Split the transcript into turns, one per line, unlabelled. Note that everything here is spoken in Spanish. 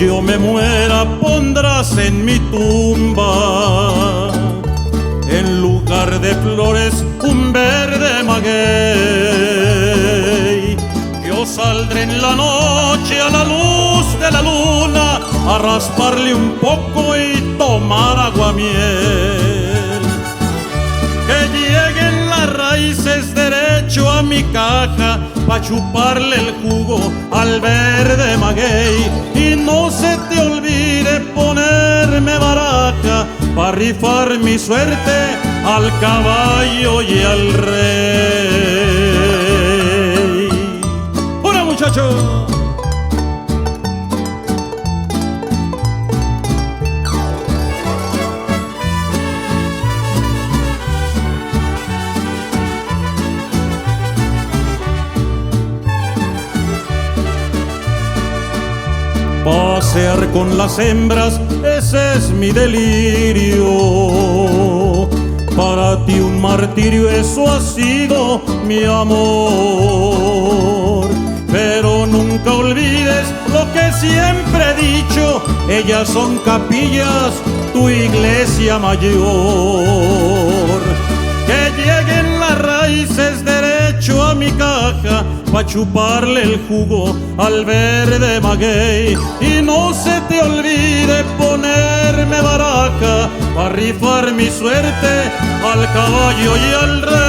yo me muera pondrás en mi tumba, en lugar de flores, un verde maguey. Yo saldré en la noche a la luz de la luna a rasparle un poco y tomar aguamiel. Que lleguen las raíces derecho a mi caja pa' chuparle el jugo al verde maguey. Y no se te olvide ponerme baraja pa' rifar mi suerte al caballo y al rey. ¡Hola, muchachos! Pasear con las hembras, ese es mi delirio. Para ti un martirio, eso ha sido mi amor. Pero nunca olvides lo que siempre he dicho, ellas son capillas, tu iglesia mayor. Que lleguen las raíces derecho a mi caja pa' chuparle el jugo al verde maguey. Y no se te olvide ponerme baraja pa' rifar mi suerte al caballo y al rey.